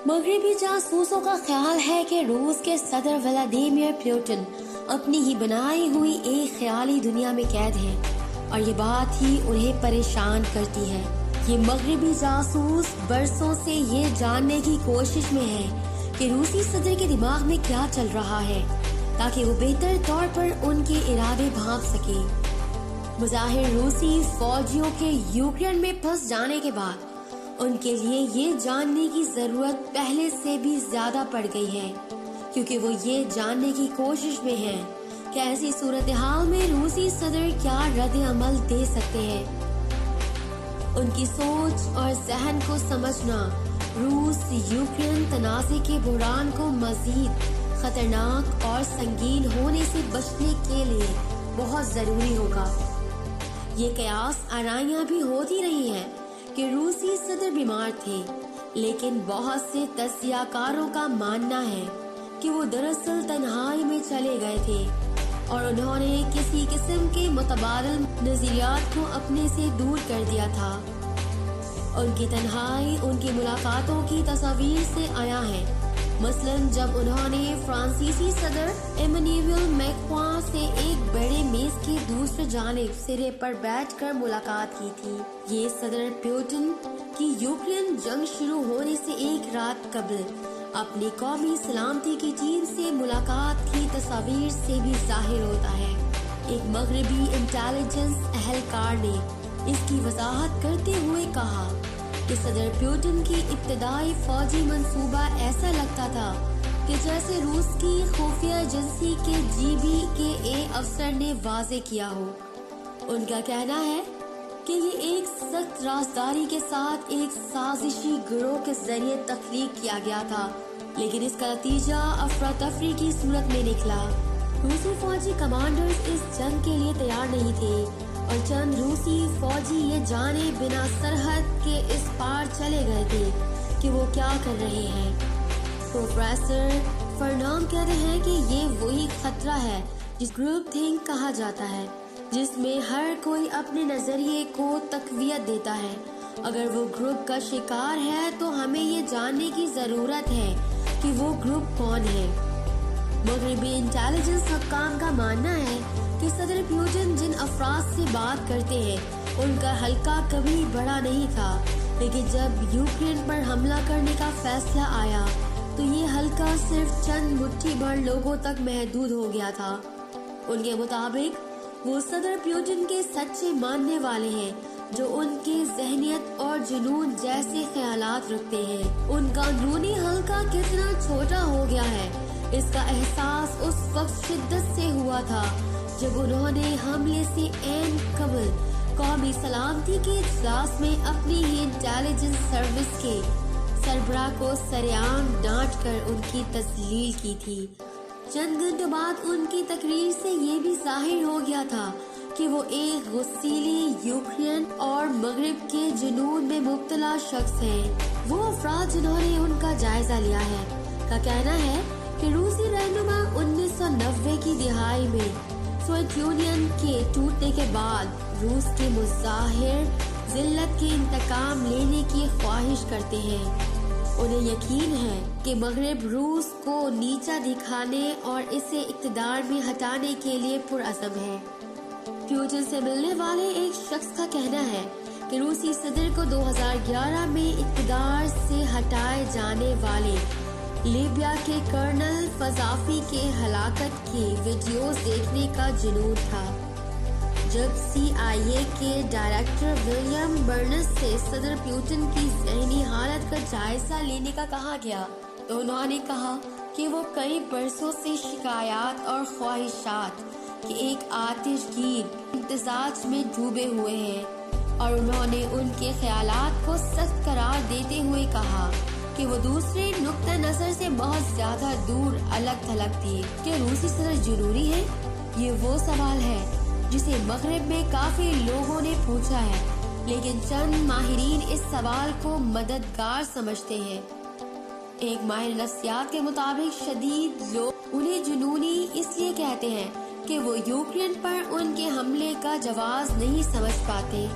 مغربی جاسوسوں کا خیال ہے کہ روس کے صدر ولادیمیر پوٹن اپنی ہی بنائی ہوئی ایک خیالی دنیا میں قید ہے اور یہ بات ہی انہیں پریشان کرتی ہے۔ یہ مغربی جاسوس برسوں سے یہ جاننے کی کوشش میں ہے کہ روسی صدر کے دماغ میں کیا چل رہا ہے تاکہ وہ بہتر طور پر ان کے ارادے بھانپ سکے۔ بظاہر روسی فوجیوں کے یوکرین میں پھنس جانے کے بعد ان کے لیے یہ جاننے کی ضرورت پہلے سے بھی زیادہ پڑ گئی ہے، کیونکہ وہ یہ جاننے کی کوشش میں ہیں کہ ایسی صورتحال میں روسی صدر کیا رد عمل دے سکتے ہیں۔ ان کی سوچ اور ذہن کو سمجھنا روس یوکرین تنازع کے بحران کو مزید خطرناک اور سنگین ہونے سے بچنے کے لیے بہت ضروری ہوگا۔ یہ قیاس آرائیاں بھی ہوتی رہی ہیں کہ روسی صدر بیمار تھے، لیکن بہت سے تجزیہ کاروں کا ماننا ہے کہ وہ دراصل تنہائی میں چلے گئے تھے اور انہوں نے کسی قسم کے متبادل نظریات کو اپنے سے دور کر دیا تھا۔ ان کی تنہائی ان کی ملاقاتوں کی تصاویر سے آیا ہے، مثلاً جب انہوں نے فرانسیسی صدر ایمانوئل میکروں سے ایک بڑے میز کی دوسری جانب سرے پر بیٹھ کر ملاقات کی تھی۔ یہ صدر پوٹن کی یوکرین جنگ شروع ہونے سے ایک رات قبل اپنی قومی سلامتی کی ٹیم سے ملاقات کی تصاویر سے بھی ظاہر ہوتا ہے۔ ایک مغربی انٹیلیجنس اہلکار نے اس کی وضاحت کرتے ہوئے کہا کہ صدر پوٹن کی ابتدائی فوجی منصوبہ ایسا لگتا تھا کہ جیسے روس کی خفیہ ایجنسی کے GBKA افسر نے واضح کیا ہو۔ ان کا کہنا ہے کہ یہ ایک سخت رازداری کے ساتھ ایک سازشی گروہ کے ذریعے تخلیق کیا گیا تھا، لیکن اس کا نتیجہ افراتفری کی صورت میں نکلا۔ روسی فوجی کمانڈرز اس جنگ کے لیے تیار نہیں تھے اور چند روسی فوجی یہ جانے بنا سرحد کے اس پار چلے گئے تھے کہ وہ کیا کر رہے ہیں۔ پروفیسر فرنام کہتے ہیں کہ یہ وہی خطرہ ہے جس گروپ تھنک کہا جاتا ہے، جس میں ہر کوئی اپنے نظریے کو تقویت دیتا ہے۔ اگر وہ گروپ کا شکار ہے تو ہمیں یہ جاننے کی ضرورت ہے کہ وہ گروپ کون ہے۔ مغربی انٹیلیجنس حکام کا ماننا ہے کہ صدر پوٹن جن افراد سے بات کرتے ہیں ان کا حلقہ کبھی بڑا نہیں تھا، لیکن جب یوکرین پر حملہ کرنے کا فیصلہ آیا تو یہ حلقہ صرف چند مٹھی بھر لوگوں تک محدود ہو گیا تھا۔ ان کے مطابق وہ صدر پوٹن کے سچے ماننے والے ہیں جو ان کے ذہنیت اور جنون جیسے خیالات رکھتے ہیں۔ ان کا اندرونی حلقہ کتنا چھوٹا ہو گیا ہے اس کا احساس اس وقت شدت سے ہوا تھا جب انہوں نے حملے سے عین قبل قومی سلامتی کے اجلاس میں اپنی ہی انٹیلیجنس سروس کے سربراہ کو سرعام ڈانٹ کر ان کی تذلیل کی تھی۔ چند گھنٹوں بعد ان کی تقریر سے یہ بھی ظاہر ہو گیا تھا کہ وہ ایک غسیلی یوکرین اور مغرب کے جنون میں مبتلا شخص ہیں۔ وہ افراد جنہوں نے ان کا جائزہ لیا ہے کا کہنا ہے کہ روسی رہنما 1990 کی دہائی میں سوویت یونین کے ٹوٹنے کے بعد روس کے مظاہر ذلت کے انتقام لینے کی خواہش کرتے ہیں۔ انہیں یقین ہے کہ مغرب روس کو نیچا دکھانے اور اسے اقتدار میں ہٹانے کے لیے پرعزم ہے۔ پوٹن سے ملنے والے ایک شخص کا کہنا ہے کہ روسی صدر کو 2011 میں اقتدار سے ہٹائے جانے والے لیبیا کے کرنل قذافی کے ہلاکت کی ویڈیوز دیکھنے کا جنون تھا۔ جب CIA کے ڈائریکٹر ولیم برنس سے صدر پوٹن کی ذہنی حالت کا جائزہ لینے کا کہا گیا تو انہوں نے کہا کہ وہ کئی برسوں سے شکایات اور خواہشات کے ایک آتش گیر امتزاج میں ڈوبے ہوئے ہیں، اور انہوں نے ان کے خیالات کو سخت قرار دیتے ہوئے کہا کہ وہ دوسرے نقطہ نظر سے بہت زیادہ دور الگ تھلگ تھی۔ کیا روسی صدر ضروری ہے؟ یہ وہ سوال ہے جسے مغرب میں کافی لوگوں نے پوچھا ہے، لیکن چند ماہرین اس سوال کو مددگار سمجھتے ہیں۔ ایک ماہر نفسیات کے مطابق شدید لوگ انہیں جنونی اس لیے کہتے ہیں کہ وہ یوکرین پر ان کے حملے کا جواز نہیں سمجھ پاتے۔